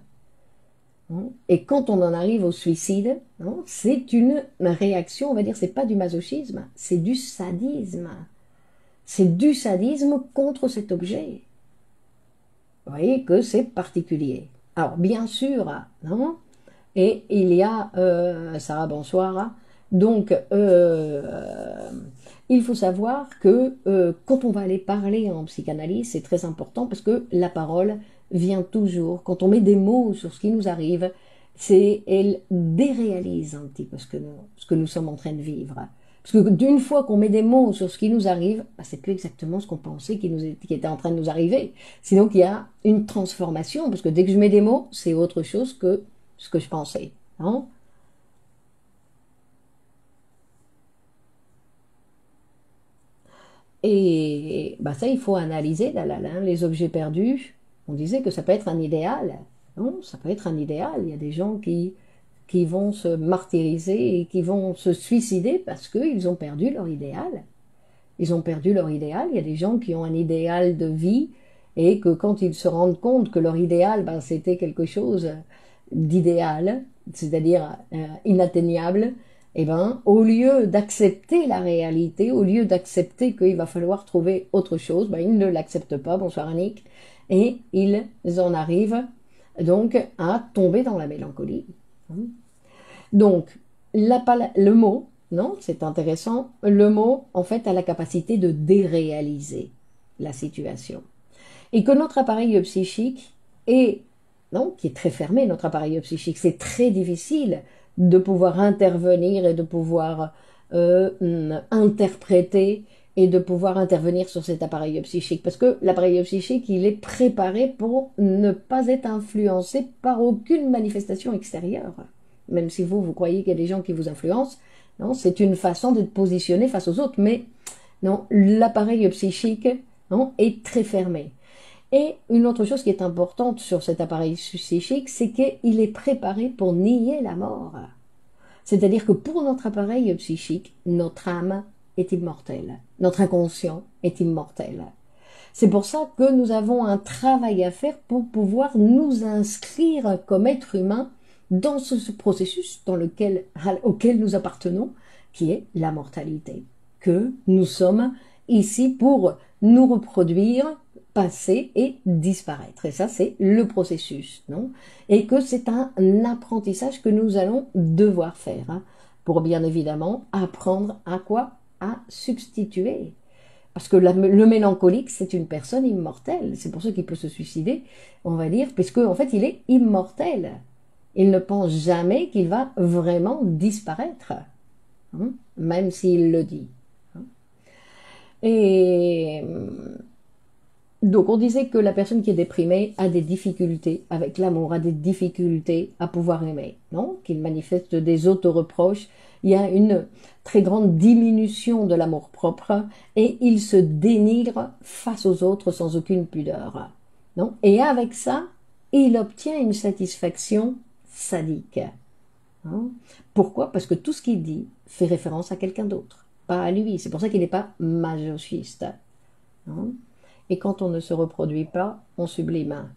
Et quand on en arrive au suicide, c'est une réaction, on va dire, c'est pas du masochisme, c'est du sadisme. C'est du sadisme contre cet objet. Vous voyez que c'est particulier. Alors, bien sûr, non, et il y a, Sarah, bonsoir, donc, il faut savoir que quand on va aller parler en psychanalyse, c'est très important parce que la parole vient toujours, quand on met des mots sur ce qui nous arrive, elle déréalise un petit peu ce que nous sommes en train de vivre. Parce que d'une fois qu'on met des mots sur ce qui nous arrive, c'est plus exactement ce qu'on pensait qui était en train de nous arriver. Sinon, il y a une transformation, parce que dès que je mets des mots, c'est autre chose que ce que je pensais. Et ça, il faut analyser les objets perdus. On disait que ça peut être un idéal. Non, ça peut être un idéal. Il y a des gens qui vont se martyriser et qui vont se suicider parce qu'ils ont perdu leur idéal. Ils ont perdu leur idéal. Il y a des gens qui ont un idéal de vie et que quand ils se rendent compte que leur idéal, ben, c'était quelque chose d'idéal, c'est-à-dire inatteignable, et ben, au lieu d'accepter la réalité, au lieu d'accepter qu'il va falloir trouver autre chose, ben, ils ne l'acceptent pas, bonsoir Annick, et ils en arrivent donc à tomber dans la mélancolie. Donc, le mot, non, c'est intéressant, le mot, en fait, a la capacité de déréaliser la situation. Et que notre appareil psychique est, non, qui est très fermé, notre appareil psychique, c'est très difficile de pouvoir intervenir et de pouvoir interpréter et de pouvoir intervenir sur cet appareil psychique. Parce que l'appareil psychique, il est préparé pour ne pas être influencé par aucune manifestation extérieure. Même si vous croyez qu'il y a des gens qui vous influencent, non, c'est une façon d'être positionné face aux autres. Mais non, l'appareil psychique, non, est très fermé. Et une autre chose qui est importante sur cet appareil psychique, c'est qu'il est préparé pour nier la mort. C'est-à-dire que pour notre appareil psychique, notre âme est immortelle. Notre inconscient est immortel. C'est pour ça que nous avons un travail à faire pour pouvoir nous inscrire comme être humain dans ce processus auquel nous appartenons, qui est la mortalité. Que nous sommes ici pour nous reproduire, passer et disparaître. Et ça, c'est le processus, non? Et que c'est un apprentissage que nous allons devoir faire, hein, pour bien évidemment apprendre à quoi? À substituer. Parce que le mélancolique, c'est une personne immortelle. C'est pour ça qu'il peut se suicider, on va dire, puisque en fait, il est immortel. Il ne pense jamais qu'il va vraiment disparaître, hein, même s'il le dit. Hein. Et donc on disait que la personne qui est déprimée a des difficultés avec l'amour, a des difficultés à pouvoir aimer, non? Qu'il manifeste des auto-reproches. Il y a une très grande diminution de l'amour-propre et il se dénigre face aux autres sans aucune pudeur. Non? Et avec ça, il obtient une satisfaction sadique. Hein? Pourquoi? Parce que tout ce qu'il dit fait référence à quelqu'un d'autre, pas à lui. C'est pour ça qu'il n'est pas masochiste. Hein? Et quand on ne se reproduit pas, on sublime.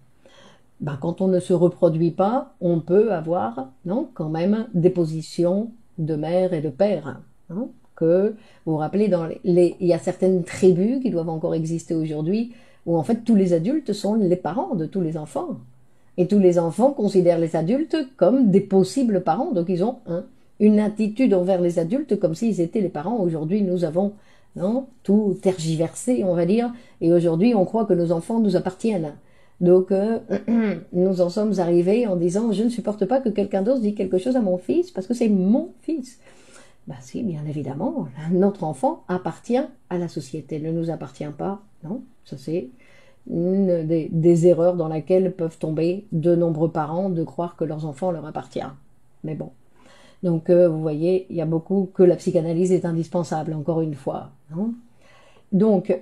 Ben, quand on ne se reproduit pas, on peut avoir, non, quand même des positions de mère et de père. Hein, que vous vous rappelez, il y a certaines tribus qui doivent encore exister aujourd'hui, où en fait tous les adultes sont les parents de tous les enfants. Et tous les enfants considèrent les adultes comme des possibles parents. Donc ils ont une attitude envers les adultes comme s'ils étaient les parents. Aujourd'hui, nous avons, non, tout tergiversé, on va dire. Et aujourd'hui, on croit que nos enfants nous appartiennent. Donc, nous en sommes arrivés en disant, je ne supporte pas que quelqu'un d'autre dise quelque chose à mon fils parce que c'est mon fils. Ben si, bien évidemment, notre enfant appartient à la société, ne nous appartient pas. Non, ça c'est une des erreurs dans laquelle peuvent tomber de nombreux parents de croire que leurs enfants leur appartiennent. Mais bon. Donc, vous voyez, il y a beaucoup que la psychanalyse est indispensable, encore une fois. Non? Donc,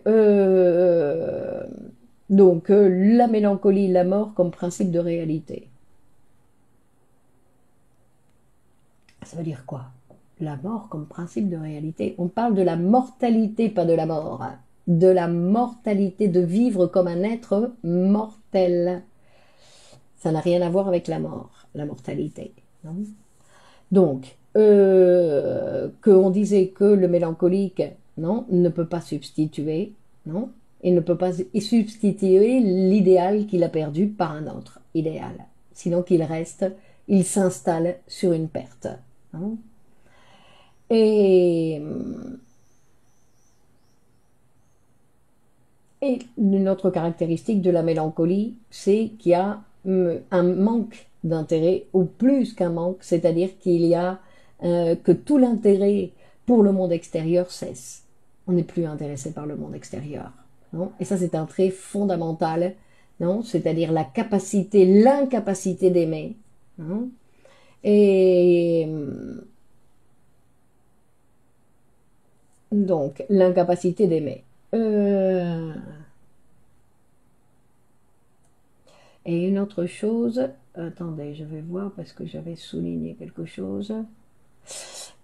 la mélancolie, la mort comme principe de réalité. Ça veut dire quoi? La mort comme principe de réalité. On parle de la mortalité, pas de la mort. De la mortalité, de vivre comme un être mortel. Ça n'a rien à voir avec la mort, la mortalité. Non? Donc, qu'on disait que le mélancolique, non, ne peut pas substituer, non, il ne peut pas substituer l'idéal qu'il a perdu par un autre idéal. Sinon qu'il reste, il s'installe sur une perte. Hein. Et une autre caractéristique de la mélancolie, c'est qu'il y a un manque d'intérêt, ou plus qu'un manque, c'est-à-dire qu'il y a que tout l'intérêt pour le monde extérieur cesse. On n'est plus intéressé par le monde extérieur. Non? Et ça, c'est un trait fondamental, non? C'est-à-dire la capacité, l'incapacité d'aimer. Hein? Et donc, l'incapacité d'aimer. Et une autre chose, attendez, je vais voir parce que j'avais souligné quelque chose,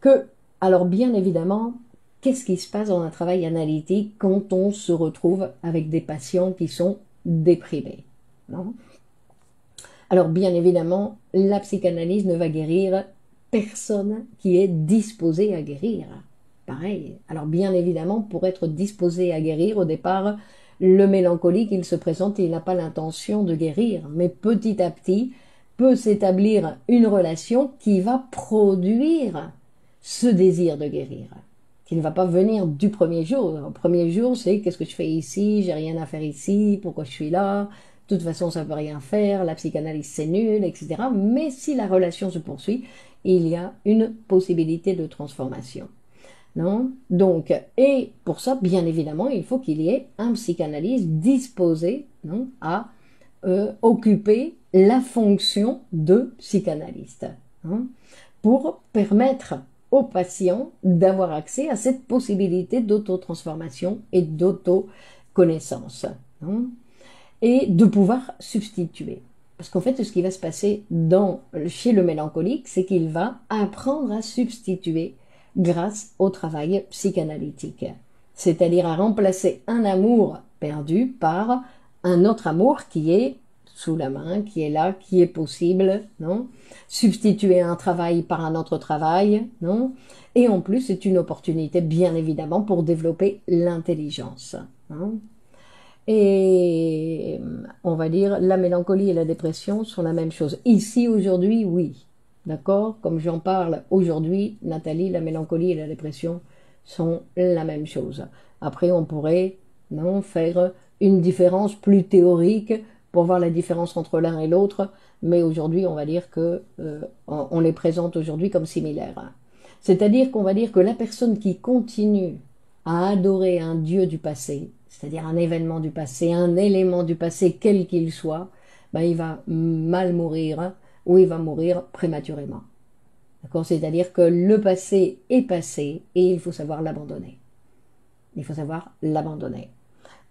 que, alors bien évidemment, qu'est-ce qui se passe dans un travail analytique quand on se retrouve avec des patients qui sont déprimés, non? Alors bien évidemment, la psychanalyse ne va guérir personne qui est disposé à guérir. Pareil. Alors bien évidemment, pour être disposé à guérir, au départ, le mélancolique, il se présente et il n'a pas l'intention de guérir. Mais petit à petit, peut s'établir une relation qui va produire ce désir de guérir, qui ne va pas venir du premier jour. Le premier jour, c'est qu'est-ce que je fais ici, j'ai rien à faire ici, pourquoi je suis là, de toute façon ça ne peut rien faire, la psychanalyse c'est nul, etc. Mais si la relation se poursuit, il y a une possibilité de transformation. Non? Donc, et pour ça, bien évidemment, il faut qu'il y ait un psychanalyste disposé, non, à occuper la fonction de psychanalyste, hein, pour permettre aux patients d'avoir accès à cette possibilité d'auto-transformation et d'auto-connaissance, hein, et de pouvoir substituer. Parce qu'en fait, ce qui va se passer chez le mélancolique, c'est qu'il va apprendre à substituer grâce au travail psychanalytique. C'est-à-dire à remplacer un amour perdu par un autre amour qui est sous la main, qui est là, qui est possible, non? Substituer un travail par un autre travail, non? Et en plus, c'est une opportunité, bien évidemment, pour développer l'intelligence, hein? Et on va dire, la mélancolie et la dépression sont la même chose. Ici, aujourd'hui, oui. D'accord? Comme j'en parle aujourd'hui, Nathalie, la mélancolie et la dépression sont la même chose. Après, on pourrait, non, faire une différence plus théorique pour voir la différence entre l'un et l'autre, mais aujourd'hui, on va dire que on les présente aujourd'hui comme similaires. C'est-à-dire qu'on va dire que la personne qui continue à adorer un dieu du passé, c'est-à-dire un événement du passé, un élément du passé, quel qu'il soit, ben, il va mal mourir ou il va mourir prématurément. D'accord? C'est-à-dire que le passé est passé et il faut savoir l'abandonner. Il faut savoir l'abandonner.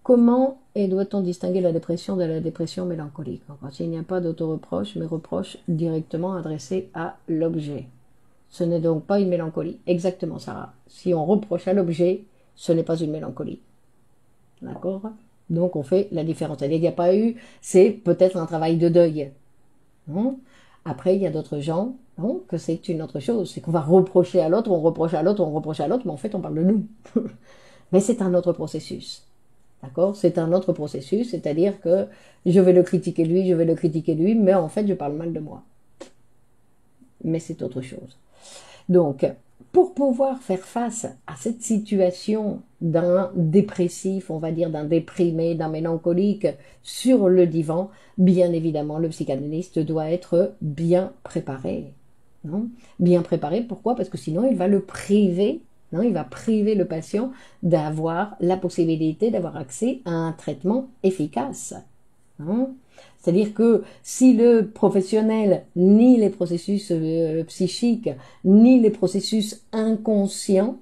Comment doit-on distinguer la dépression de la dépression mélancolique? Quand il n'y a pas d'auto-reproche, mais reproche directement adressé à l'objet. Ce n'est donc pas une mélancolie. Exactement, Sarah. Si on reproche à l'objet, ce n'est pas une mélancolie. D'accord? Donc on fait la différence. Il n'y a pas eu, c'est peut-être un travail de deuil. Non? Après, il y a d'autres gens, non, que c'est une autre chose. C'est qu'on va reprocher à l'autre, on reproche à l'autre, on reproche à l'autre, mais en fait on parle de nous. Mais c'est un autre processus. D'accord? C'est un autre processus, c'est-à-dire que je vais le critiquer lui, je vais le critiquer lui, mais en fait je parle mal de moi. Mais c'est autre chose. Donc, pour pouvoir faire face à cette situation d'un dépressif, on va dire d'un déprimé, d'un mélancolique sur le divan, bien évidemment, le psychanalyste doit être bien préparé. Non? Bien préparé, pourquoi? Parce que sinon, il va le priver, non? Il va priver le patient d'avoir la possibilité d'avoir accès à un traitement efficace. Hein? C'est-à-dire que si le professionnel nie les processus psychiques, ni les processus inconscients,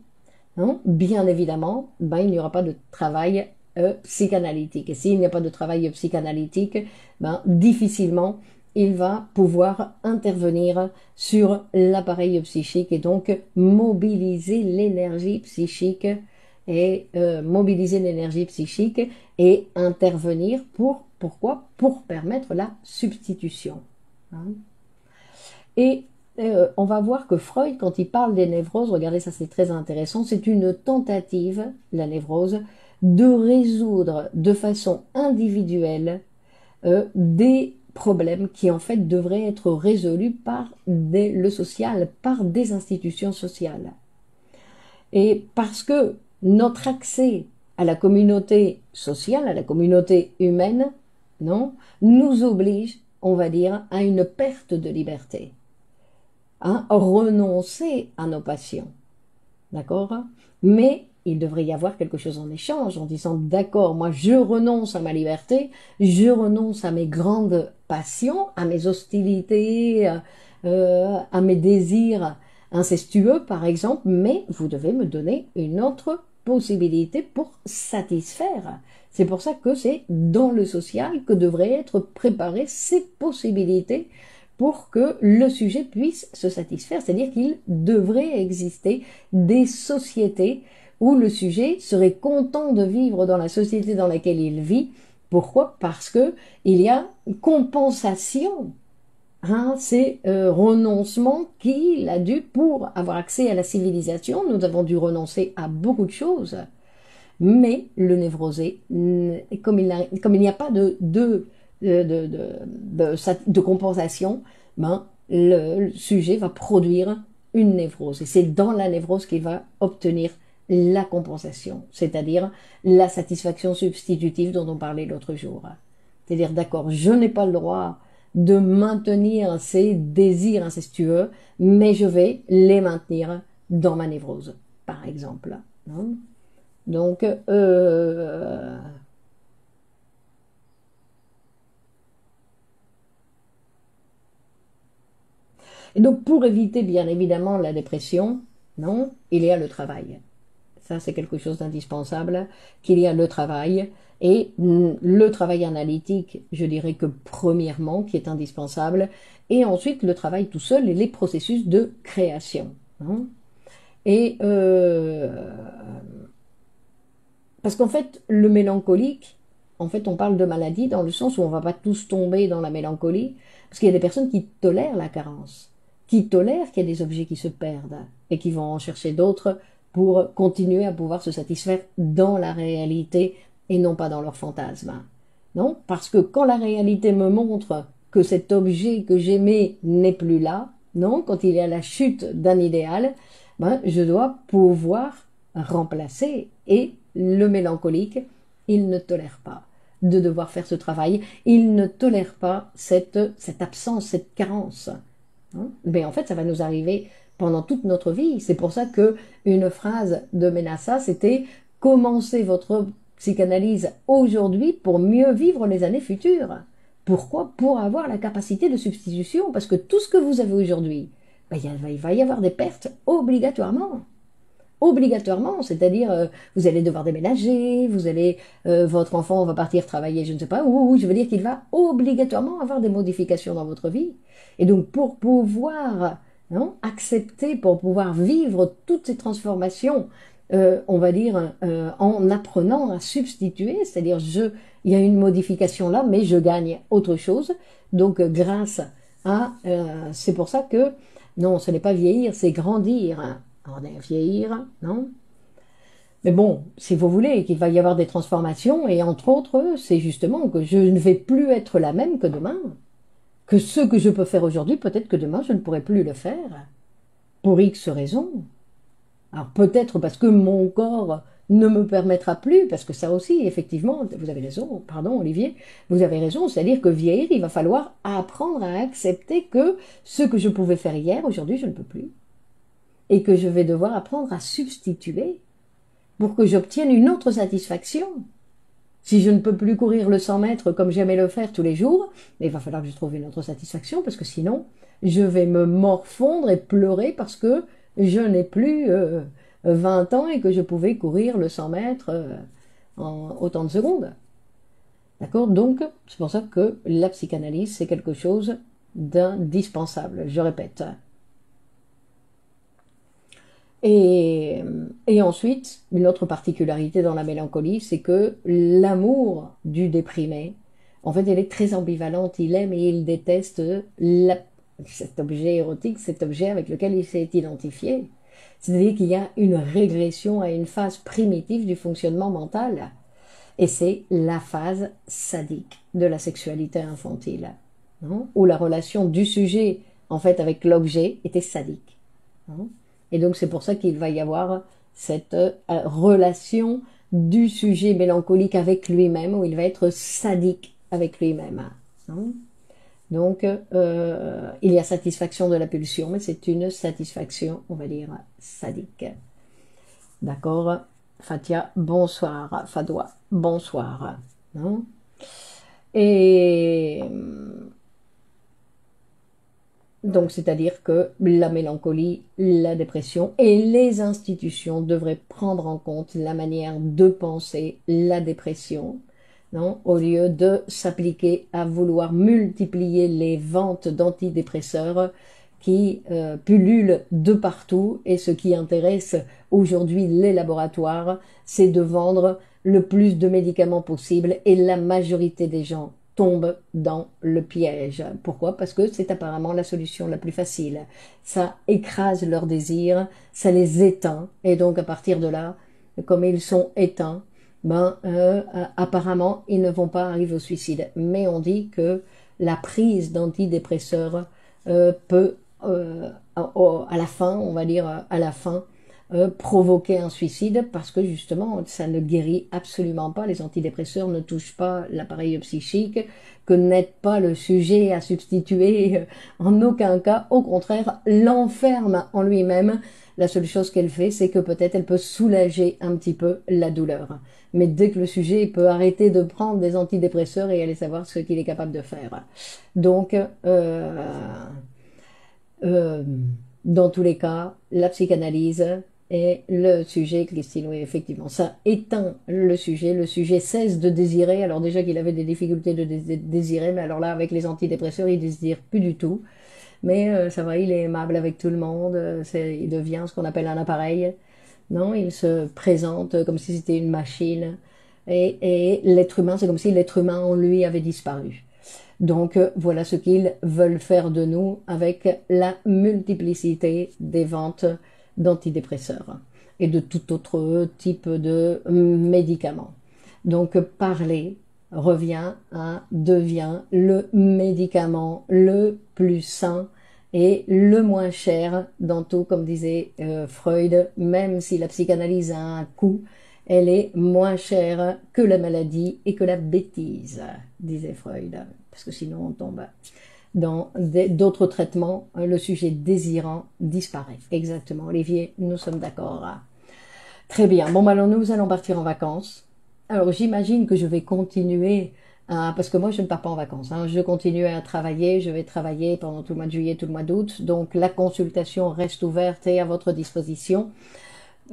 hein, bien évidemment, ben, il n'y aura pas de travail psychanalytique. Et s'il n'y a pas de travail psychanalytique, ben, difficilement il va pouvoir intervenir sur l'appareil psychique et donc mobiliser l'énergie psychique et intervenir pourquoi? Pour permettre la substitution. Hein. Et on va voir que Freud, quand il parle des névroses, regardez, ça c'est très intéressant, c'est une tentative, la névrose, de résoudre de façon individuelle des problèmes qui en fait devraient être résolus par le social, par des institutions sociales. Et parce que notre accès à la communauté sociale, à la communauté humaine, non, nous oblige, on va dire, à une perte de liberté, à renoncer à nos passions, d'accord? Mais il devrait y avoir quelque chose en échange, en disant, d'accord, moi je renonce à ma liberté, je renonce à mes grandes passions, à mes hostilités, à mes désirs incestueux par exemple, mais vous devez me donner une autre possibilité pour satisfaire. C'est pour ça que c'est dans le social que devraient être préparées ces possibilités pour que le sujet puisse se satisfaire. C'est-à-dire qu'il devrait exister des sociétés où le sujet serait content de vivre dans la société dans laquelle il vit. Pourquoi? Parce que il y a compensation. Hein, c'est renoncement qu'il a dû, pour avoir accès à la civilisation, nous avons dû renoncer à beaucoup de choses. Mais le névrosé, comme il n'y a pas de compensation, ben, le sujet va produire une névrose. Et c'est dans la névrose qu'il va obtenir la compensation, c'est-à-dire la satisfaction substitutive dont on parlait l'autre jour. C'est-à-dire, d'accord, je n'ai pas le droit de maintenir ces désirs incestueux, mais je vais les maintenir dans ma névrose, par exemple. Non? Donc, et donc pour éviter bien évidemment la dépression, non, il y a le travail. Ça, c'est quelque chose d'indispensable, qu'il y a le travail. Et le travail analytique, je dirais que premièrement, qui est indispensable. Et ensuite, le travail tout seul et les processus de création. Hein. Et parce qu'en fait, le mélancolique, en fait, on parle de maladie dans le sens où on ne va pas tous tomber dans la mélancolie, parce qu'il y a des personnes qui tolèrent la carence, qui tolèrent qu'il y ait des objets qui se perdent et qui vont en chercher d'autres pour continuer à pouvoir se satisfaire dans la réalité et non pas dans leur fantasme. Non? Parce que quand la réalité me montre que cet objet que j'aimais n'est plus là, non? Quand il y a la chute d'un idéal, ben, je dois pouvoir remplacer. Et le mélancolique, il ne tolère pas de devoir faire ce travail, il ne tolère pas cette absence, cette carence. Hein? Mais en fait, ça va nous arriver pendant toute notre vie. C'est pour ça que une phrase de Menassa, c'était « Commencez votre psychanalyse aujourd'hui pour mieux vivre les années futures ». Pourquoi? Pour avoir la capacité de substitution, parce que tout ce que vous avez aujourd'hui, ben, il va y avoir des pertes obligatoirement. Obligatoirement, c'est-à-dire vous allez devoir déménager, votre enfant va partir travailler, je ne sais pas où, je veux dire qu'il va obligatoirement avoir des modifications dans votre vie. Et donc pour pouvoir accepter, pour pouvoir vivre toutes ces transformations, on va dire en apprenant à substituer, c'est-à-dire il y a une modification là, mais je gagne autre chose. Donc grâce à, c'est pour ça que non, ce n'est pas vieillir, c'est grandir. Hein. On est vieillir, non? Mais bon, si vous voulez qu'il va y avoir des transformations, et entre autres, c'est justement que je ne vais plus être la même que demain. Que ce que je peux faire aujourd'hui, peut-être que demain, je ne pourrai plus le faire. Pour X raisons. Alors peut-être parce que mon corps ne me permettra plus, parce que ça aussi, effectivement, vous avez raison, pardon Olivier, vous avez raison, c'est-à-dire que vieillir, il va falloir apprendre à accepter que ce que je pouvais faire hier, aujourd'hui, je ne peux plus. Et que je vais devoir apprendre à substituer pour que j'obtienne une autre satisfaction. Si je ne peux plus courir le 100 mètres comme j'aimais le faire tous les jours, il va falloir que je trouve une autre satisfaction, parce que sinon, je vais me morfondre et pleurer parce que je n'ai plus 20 ans et que je pouvais courir le 100 mètres en autant de secondes. D'accord? Donc, c'est pour ça que la psychanalyse, c'est quelque chose d'indispensable, je répète. Et ensuite, une autre particularité dans la mélancolie, c'est que l'amour du déprimé, en fait, elle est très ambivalente. Il aime et il déteste cet objet érotique, cet objet avec lequel il s'est identifié. C'est-à-dire qu'il y a une régression à une phase primitive du fonctionnement mental. Et c'est la phase sadique de la sexualité infantile, hein, où la relation du sujet, en fait, avec l'objet était sadique. Hein. Et donc c'est pour ça qu'il va y avoir cette relation du sujet mélancolique avec lui-même, où il va être sadique avec lui-même. Hein. Donc il y a satisfaction de la pulsion, mais c'est une satisfaction, on va dire, sadique. D'accord? Fatia, bonsoir. Fadoua, bonsoir. Hein. Et Donc, c'est-à-dire que la mélancolie, la dépression et les institutions devraient prendre en compte la manière de penser la dépression, non, au lieu de s'appliquer à vouloir multiplier les ventes d'antidépresseurs qui pullulent de partout. Et ce qui intéresse aujourd'hui les laboratoires, c'est de vendre le plus de médicaments possible, et la majorité des gens tombent dans le piège. Pourquoi? Parce que c'est apparemment la solution la plus facile. Ça écrase leurs désirs, ça les éteint, et donc à partir de là, comme ils sont éteints, apparemment ils ne vont pas arriver au suicide. Mais on dit que la prise d'antidépresseurs peut à la fin, on va dire à la fin, provoquer un suicide, parce que justement ça ne guérit absolument pas. Les antidépresseurs ne touchent pas l'appareil psychique, que n'aide pas le sujet à substituer en aucun cas, au contraire l'enferme en lui-même. La seule chose qu'elle fait, c'est que peut-être elle peut soulager un petit peu la douleur, mais dès que le sujet peut arrêter de prendre des antidépresseurs et aller savoir ce qu'il est capable de faire. Donc dans tous les cas, la psychanalyse est le sujet, Christine, oui, effectivement, ça éteint le sujet cesse de désirer. Alors déjà qu'il avait des difficultés de désirer, mais alors là, avec les antidépresseurs, il désire plus du tout. Mais ça va, il est aimable avec tout le monde, il devient ce qu'on appelle un appareil. Non, il se présente comme si c'était une machine. Et l'être humain, c'est comme si l'être humain en lui avait disparu. Donc voilà ce qu'ils veulent faire de nous avec la multiplicité des ventes d'antidépresseurs et de tout autre type de médicaments. Donc parler devient le médicament le plus sain et le moins cher dans tout, comme disait Freud. Même si la psychanalyse a un coût, elle est moins chère que la maladie et que la bêtise, disait Freud, parce que sinon on tombe dans d'autres traitements, le sujet désirant disparaît. Exactement, Olivier, nous sommes d'accord. Très bien, bon, alors nous allons partir en vacances. Alors j'imagine que je vais continuer, parce que moi je ne pars pas en vacances, hein, je continue à travailler, je vais travailler pendant tout le mois de juillet, tout le mois d'août, donc la consultation reste ouverte et à votre disposition.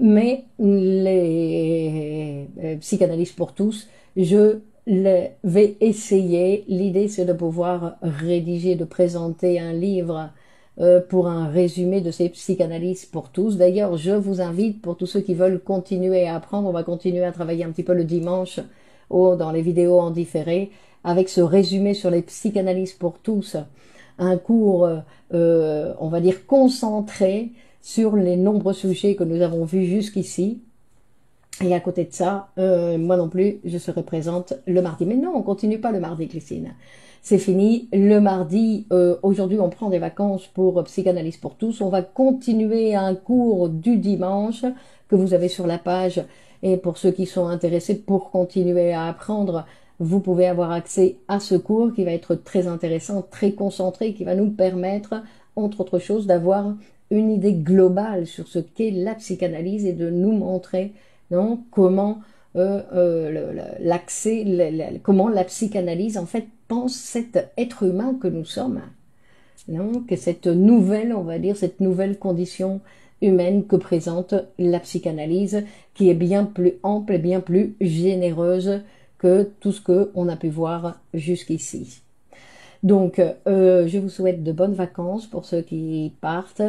Mais les psychanalystes pour tous, je vais essayer. L'idée, c'est de pouvoir rédiger, de présenter un livre pour un résumé de ces psychanalyses pour tous. D'ailleurs, je vous invite, pour tous ceux qui veulent continuer à apprendre, on va continuer à travailler un petit peu le dimanche dans les vidéos en différé, avec ce résumé sur les psychanalyses pour tous. Un cours, on va dire, concentré sur les nombreux sujets que nous avons vus jusqu'ici. Et à côté de ça, moi non plus, je serai présente le mardi. Mais non, on continue pas le mardi, Christine. C'est fini. Le mardi, aujourd'hui, on prend des vacances pour Psychanalyse pour tous. On va continuer un cours du dimanche que vous avez sur la page. Et pour ceux qui sont intéressés pour continuer à apprendre, vous pouvez avoir accès à ce cours qui va être très intéressant, très concentré, qui va nous permettre, entre autres choses, d'avoir une idée globale sur ce qu'est la psychanalyse et de nous montrer comment comment la psychanalyse en fait pense cet être humain que nous sommes, que cette nouvelle, on va dire, cette nouvelle condition humaine que présente la psychanalyse, qui est bien plus ample et bien plus généreuse que tout ce qu'on a pu voir jusqu'ici. Donc, je vous souhaite de bonnes vacances pour ceux qui partent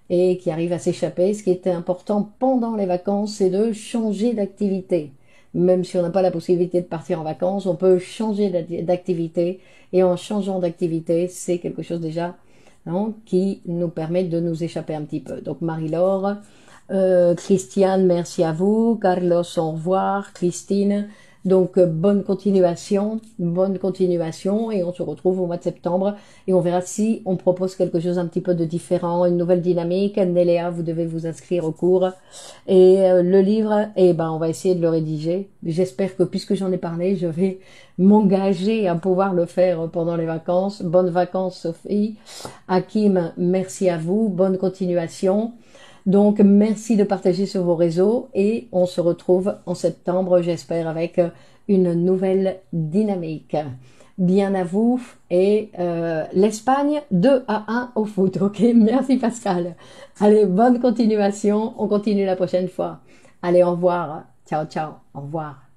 et qui arrivent à s'échapper. Ce qui est important pendant les vacances, c'est de changer d'activité. Même si on n'a pas la possibilité de partir en vacances, on peut changer d'activité. Et en changeant d'activité, c'est quelque chose déjà qui nous permet de nous échapper un petit peu. Donc Marie-Laure, Christiane, merci à vous. Carlos, au revoir. Christine, donc bonne continuation, et on se retrouve au mois de septembre et on verra si on propose quelque chose un petit peu de différent, une nouvelle dynamique. Néléa, vous devez vous inscrire au cours et le livre, on va essayer de le rédiger. J'espère que, puisque j'en ai parlé, je vais m'engager à pouvoir le faire pendant les vacances. Bonnes vacances, Sophie. Hakim, merci à vous, bonne continuation. Donc, merci de partager sur vos réseaux et on se retrouve en septembre, j'espère, avec une nouvelle dynamique. bien à vous et l'Espagne 2-1 au foot. Ok, merci Pascal. Allez, bonne continuation. On continue la prochaine fois. Allez, au revoir. Ciao, ciao. Au revoir.